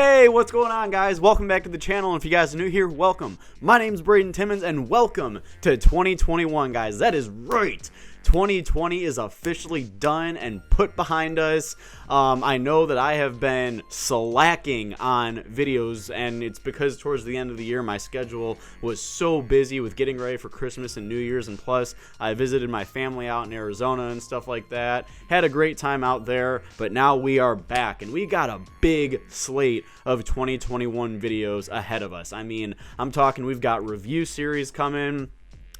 Hey, what's going on, guys? Welcome back to the channel, and if you guys are new here, welcome. My name's Braden Timmons, and welcome to 2021, guys. That is right. 2020 is officially done and put behind us. I know that I have been slacking on videos, and it's because towards the end of the year my schedule was so busy with getting ready for Christmas and New Year's, and plus I visited my family out in Arizona and stuff like that. Had a great time out there, but now we are back and we got a big slate of 2021 videos ahead of us. I mean, I'm talking we've got review series coming.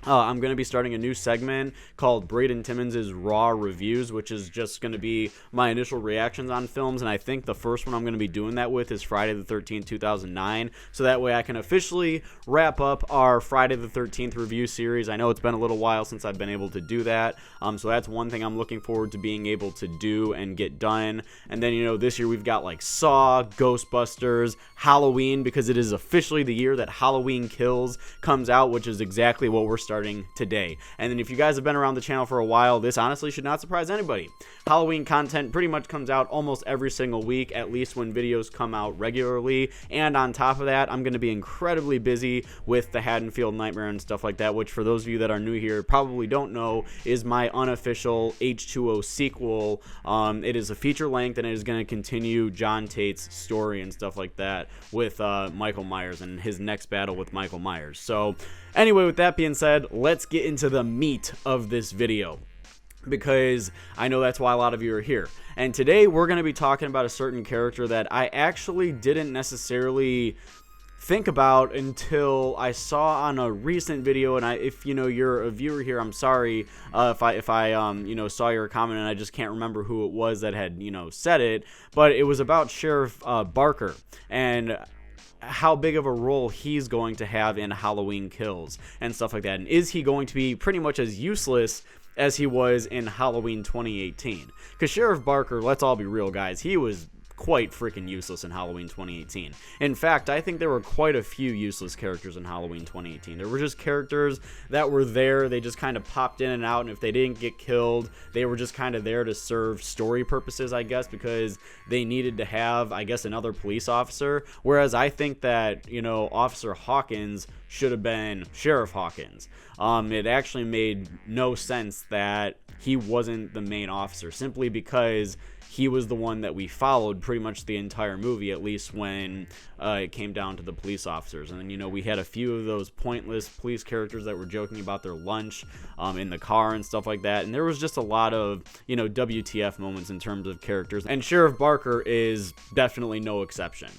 I'm going to be starting a new segment called Braden Timmons' Raw Reviews, which is just going to be my initial reactions on films, and I think the first one I'm going to be doing that with is Friday the 13th, 2009, so that way I can officially wrap up our Friday the 13th review series. I know it's been a little while since I've been able to do that, so that's one thing I'm looking forward to being able to do and get done. And then, you know, this year we've got like Saw, Ghostbusters, Halloween, because it is officially the year that Halloween Kills comes out, which is exactly what we're starting today. And then if you guys have been around the channel for a while, this honestly should not surprise anybody. Halloween content pretty much comes out almost every single week, at least when videos come out regularly. And on top of that, I'm going to be incredibly busy with the Haddonfield Nightmare and stuff like that, which for those of you that are new here probably don't know is my unofficial H2O sequel. It is a feature length, and it is going to continue John Tate's story and stuff like that with Michael Myers and his next battle with Michael Myers. So anyway, with that being said, let's get into the meat of this video, because I know that's why a lot of you are here. And today we're going to be talking about a certain character that I actually didn't necessarily think about until I saw on a recent video. And if you know you're a viewer here, I'm sorry if I you know, saw your comment and I just can't remember who it was that had, you know, said it, but it was about Sheriff Barker and how big of a role he's going to have in Halloween Kills and stuff like that. And is he going to be pretty much as useless as he was in Halloween 2018? Because Sheriff Barker, let's all be real, guys, he was quite freaking useless in Halloween 2018. In fact, I think there were quite a few useless characters in Halloween 2018. There were just characters that were there, they just kind of popped in and out, and if they didn't get killed, they were just kind of there to serve story purposes, I guess, because they needed to have, I guess, another police officer. Whereas I think that, you know, Officer Hawkins should have been Sheriff Hawkins. It actually made no sense that he wasn't the main officer, simply because he was the one that we followed pretty much the entire movie, at least when it came down to the police officers. And then, you know, we had a few of those pointless police characters that were joking about their lunch in the car and stuff like that. And there was just a lot of, you know, WTF moments in terms of characters. And Sheriff Barker is definitely no exception,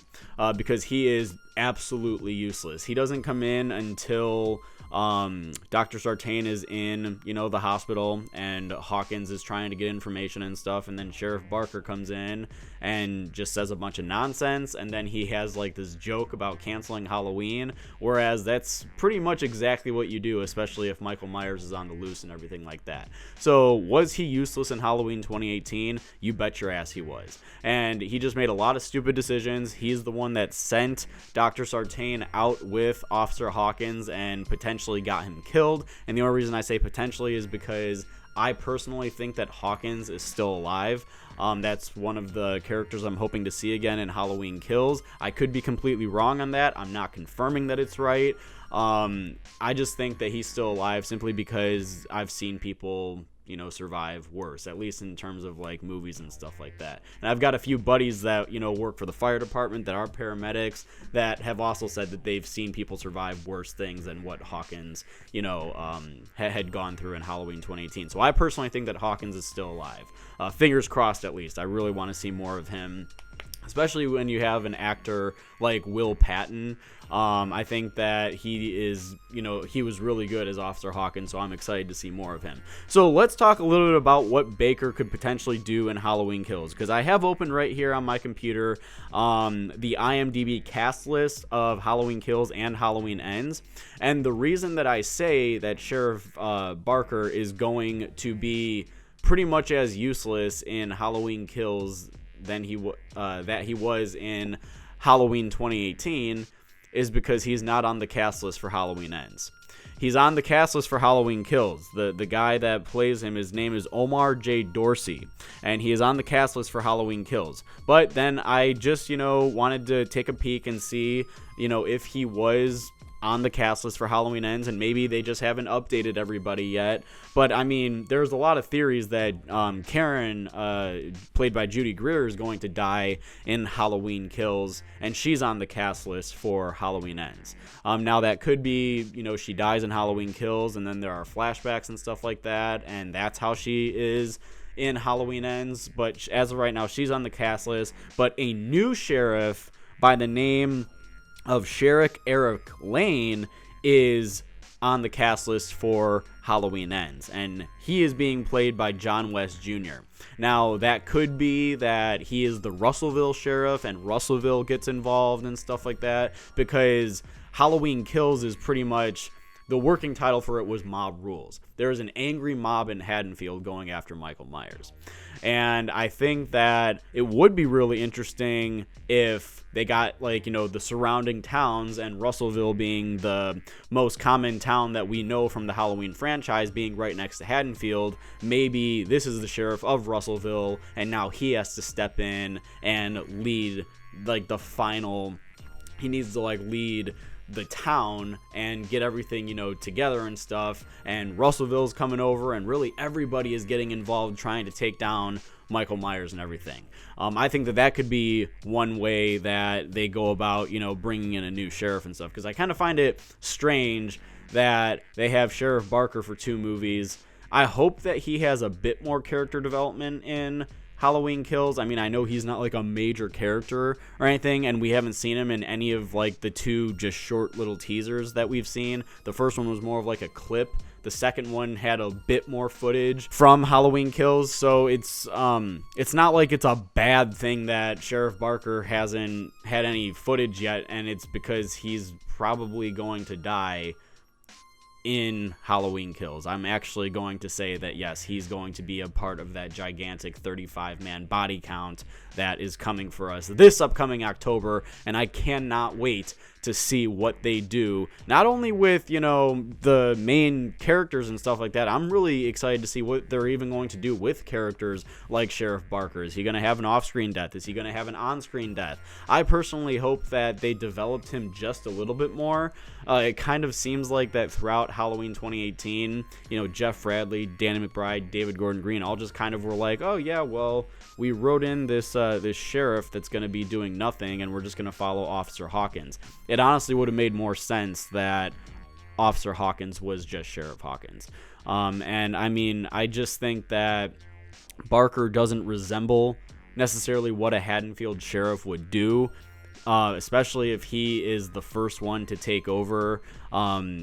because he is absolutely useless. He doesn't come in until Dr. Sartain is in, you know, the hospital, and Hawkins is trying to get information and stuff, and then Sheriff Barker comes in and just says a bunch of nonsense, and then he has like this joke about canceling Halloween, whereas that's pretty much exactly what you do, especially if Michael Myers is on the loose and everything like that. So was he useless in Halloween 2018? You bet your ass he was. And he just made a lot of stupid decisions. He's the one that sent Dr. Sartain out with Officer Hawkins and potentially got him killed. And the only reason I say potentially is because I personally think that Hawkins is still alive. That's one of the characters I'm hoping to see again in Halloween Kills. I could be completely wrong on that. I'm not confirming that it's right. I just think that he's still alive simply because I've seen people, you know, survive worse, at least in terms of like movies and stuff like that. And I've got a few buddies that, you know, work for the fire department that are paramedics that have also said that they've seen people survive worse things than what Hawkins, you know, had gone through in Halloween 2018. So I personally think that Hawkins is still alive. Fingers crossed, at least. I really want to see more of him, especially when you have an actor like Will Patton. I think that he is, you know, he was really good as Officer Hawkins, so I'm excited to see more of him. So let's talk a little bit about what Baker could potentially do in Halloween Kills, because I have open right here on my computer the IMDb cast list of Halloween Kills and Halloween Ends. And the reason that I say that Sheriff Barker is going to be pretty much as useless in Halloween Kills than he was in Halloween 2018 is because he's not on the cast list for Halloween Ends. He's on the cast list for Halloween Kills. The guy that plays him, his name is Omar J. Dorsey, and he is on the cast list for Halloween Kills. But then I just, wanted to take a peek and see, if he was on the cast list for Halloween Ends, and maybe they just haven't updated everybody yet. But I mean, there's a lot of theories that Karen, played by Judy Greer, is going to die in Halloween Kills, and she's on the cast list for Halloween Ends. Now that could be, she dies in Halloween Kills, and then there are flashbacks and stuff like that, and that's how she is in Halloween Ends. But as of right now, she's on the cast list. But a new sheriff by the name of Sheriff Eric Lane is on the cast list for Halloween Ends, and he is being played by John West Jr. Now, that could be that he is the Russellville sheriff and Russellville gets involved and stuff like that, because Halloween Kills is pretty much, the working title for it was Mob Rules. There is an angry mob in Haddonfield going after Michael Myers. And I think that it would be really interesting if they got, the surrounding towns, and Russellville being the most common town that we know from the Halloween franchise, being right next to Haddonfield. Maybe this is the sheriff of Russellville, and now he has to step in and lead, the final, he needs to, lead the town and get everything, together and stuff, and Russellville's coming over, and really everybody is getting involved trying to take down Michael Myers and everything. I think that could be one way that they go about, bringing in a new sheriff and stuff, because I kind of find it strange that they have Sheriff Barker for 2 movies. I hope that he has a bit more character development in Halloween Kills. I mean, I know he's not a major character or anything, and we haven't seen him in any of the 2 just short little teasers that we've seen. The first one was more of a clip. The second one had a bit more footage from Halloween Kills, so it's not like it's a bad thing that Sheriff Barker hasn't had any footage yet, and it's because he's probably going to die in Halloween Kills. I'm actually going to say that yes, he's going to be a part of that gigantic 35-man body count that is coming for us this upcoming October, and I cannot wait to see what they do, not only with, the main characters and stuff like that. I'm really excited to see what they're even going to do with characters like Sheriff Barker. Is he going to have an off-screen death? Is he going to have an on-screen death? I personally hope that they developed him just a little bit more. It kind of seems like that throughout Halloween 2018, Jeff Bradley, Danny McBride, David Gordon Green all just kind of were like, oh yeah, well, we wrote in this sheriff that's going to be doing nothing, and we're just going to follow Officer Hawkins. It honestly would have made more sense that Officer Hawkins was just Sheriff Hawkins. And I mean, I just think that Barker doesn't resemble necessarily what a Haddonfield sheriff would do, especially if he is the first one to take over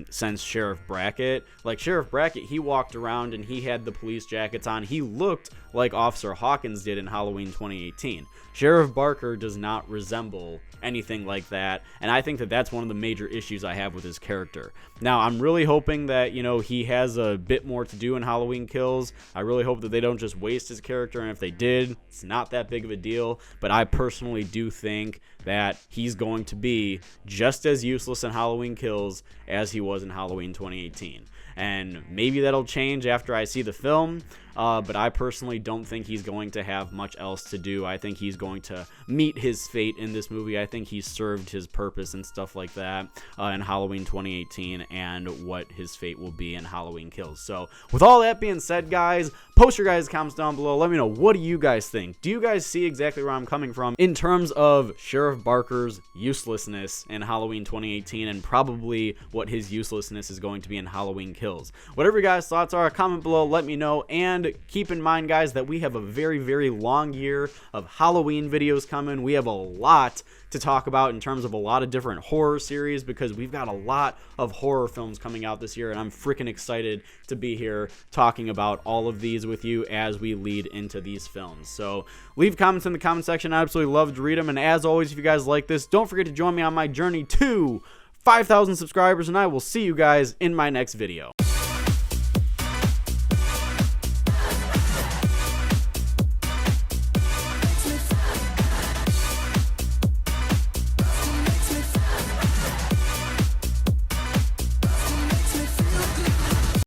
since Sheriff Brackett. Sheriff Brackett, he walked around and he had the police jackets on. He looked like Officer Hawkins did in Halloween 2018. Sheriff Barker does not resemble anything like that, and I think that that's one of the major issues I have with his character. Now, I'm really hoping that, he has a bit more to do in Halloween Kills. I really hope that they don't just waste his character, and if they did, it's not that big of a deal, but I personally do think that he's going to be just as useless in Halloween Kills as he was in Halloween 2018. And maybe that'll change after I see the film, but I personally don't think he's going to have much else to do. I think he's going to meet his fate in this movie. I think he's served his purpose and stuff like that in Halloween 2018, and what his fate will be in Halloween Kills. So with all that being said, guys, post your guys' comments down below. Let me know, what do you guys think? Do you guys see exactly where I'm coming from in terms of Sheriff Barker's uselessness in Halloween 2018, and probably what his uselessness is going to be in Halloween Kills? Whatever your guys' thoughts are, comment below, let me know. And keep in mind, guys, that we have a very, very long year of Halloween videos coming. We have a lot to talk about in terms of a lot of different horror series, because we've got a lot of horror films coming out this year, and I'm freaking excited to be here talking about all of these with you as we lead into these films. So leave comments in the comment section. I absolutely love to read them, and as always, if you guys like this, don't forget to join me on my journey to 5,000 subscribers, and I will see you guys in my next video.